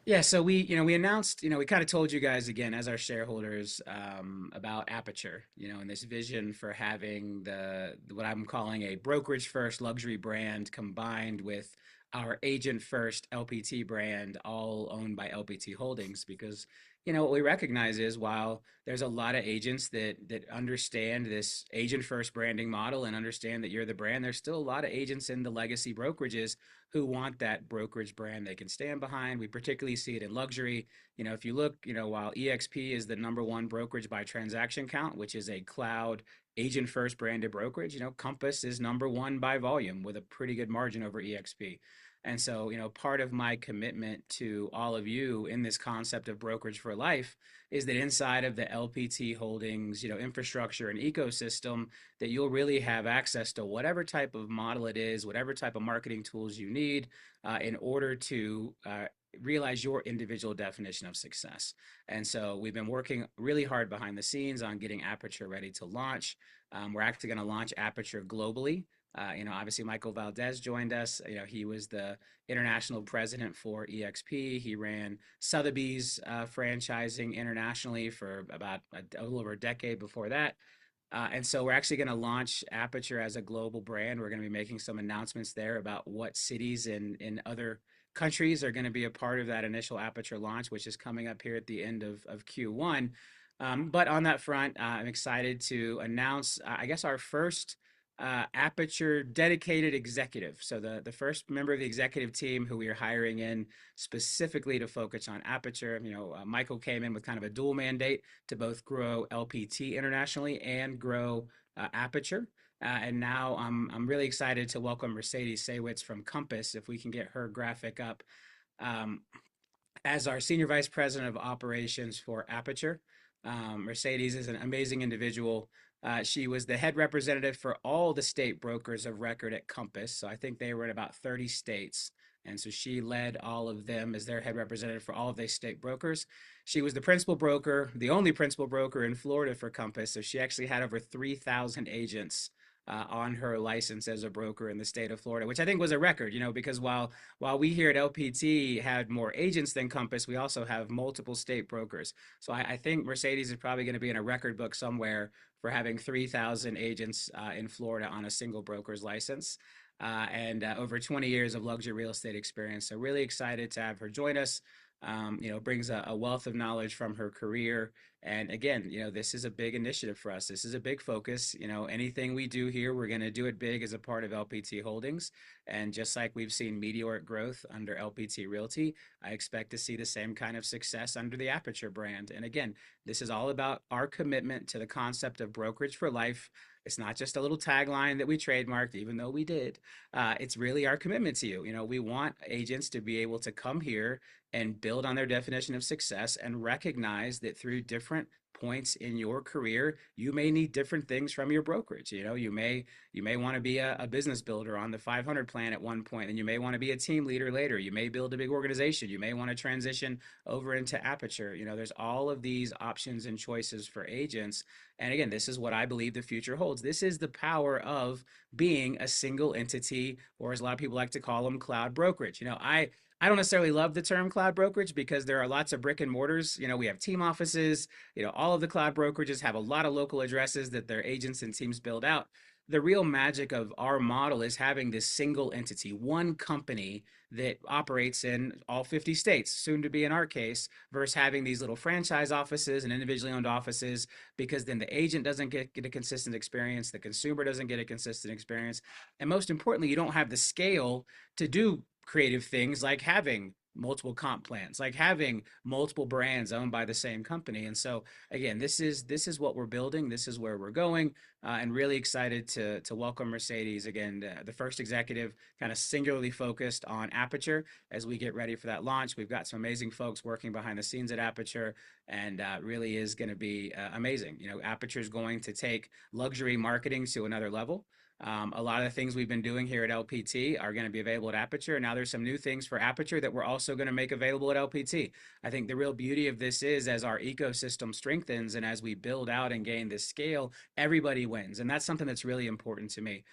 Yeah, so we announced, we kind of told you guys again as our shareholders about Aperture, and this vision for having what I'm calling a brokerage first luxury brand combined with our agent first LPT brand, all owned by LPT Holdings, because what we recognize is while there's a lot of agents that understand this agent first branding model and understand that you're the brand, there's still a lot of agents in the legacy brokerages who want that brokerage brand they can stand behind. We particularly see it in luxury. If you look, while EXP is the number one brokerage by transaction count, which is a cloud agent first branded brokerage, Compass is number one by volume with a pretty good margin over EXP. And so, part of my commitment to all of you in this concept of brokerage for life is that inside of the LPT Holdings, infrastructure and ecosystem, that you'll really have access to whatever type of model it is, whatever type of marketing tools you need in order to realize your individual definition of success. And so we've been working really hard behind the scenes on getting Aperture ready to launch. We're actually going to launch Aperture globally. Obviously Michael Valdez joined us. He was the international president for EXP. He ran Sotheby's franchising internationally for about a little over a decade before that. And so we're actually going to launch Aperture as a global brand. We're going to be making some announcements there about what cities in other countries are going to be a part of that initial Aperture launch, which is coming up here at the end of Q1. But on that front, I'm excited to announce, I guess, our first Aperture dedicated executive. So the first member of the executive team who we are hiring in specifically to focus on Aperture. Michael came in with kind of a dual mandate to both grow LPT internationally and grow Aperture. And now I'm really excited to welcome Mercedes Saywitz from Compass, if we can get her graphic up, um, as our Senior Vice President of Operations for Aperture. Mercedes is an amazing individual. She was the head representative for all the state brokers of record at Compass. So I think they were in about 30 states. And so she led all of them as their head representative for all of these state brokers. She was the principal broker, the only principal broker in Florida for Compass. So she actually had over 3,000 agents on her license as a broker in the state of Florida, which I think was a record, because while we here at LPT had more agents than Compass, we also have multiple state brokers. So I think Mercedes is probably going to be in a record book somewhere for having 3,000 agents in Florida on a single broker's license. And over 20 years of luxury real estate experience. So really excited to have her join us. Brings a wealth of knowledge from her career. And again, this is a big initiative for us. This is a big focus. Anything we do here, we're going to do it big as a part of LPT Holdings. And just like we've seen meteoric growth under LPT Realty, I expect to see the same kind of success under the Aperture brand. And again, this is all about our commitment to the concept of brokerage for life. It's not just a little tagline that we trademarked, even though we did. It's really our commitment to you. We want agents to be able to come here and build on their definition of success and recognize that through different points in your career, you may need different things from your brokerage. You may want to be a business builder on the 500 plan at one point, and you may want to be a team leader later. You may build a big organization. You may want to transition over into Aperture. There's all of these options and choices for agents. And again, this is what I believe the future holds. This is the power of being a single entity, or as a lot of people like to call them, cloud brokerage. I don't necessarily love the term cloud brokerage because there are lots of brick and mortars. We have team offices. All of the cloud brokerages have a lot of local addresses that their agents and teams build out. The real magic of our model is having this single entity, one company that operates in all 50 states, soon to be in our case, versus having these little franchise offices and individually owned offices, because then the agent doesn't get a consistent experience, the consumer doesn't get a consistent experience, and most importantly, you don't have the scale to do creative things like having multiple comp plans, like having multiple brands owned by the same company. And so again, this is what we're building, this is where we're going, and really excited to welcome Mercedes again, the first executive kind of singularly focused on Aperture as we get ready for that launch. We've got some amazing folks working behind the scenes at Aperture, and really is going to be amazing. Aperture is going to take luxury marketing to another level. A lot of the things we've been doing here at LPT are going to be available at Aperture. Now there's some new things for Aperture that we're also going to make available at LPT. I think the real beauty of this is as our ecosystem strengthens and as we build out and gain this scale, everybody wins. And that's something that's really important to me.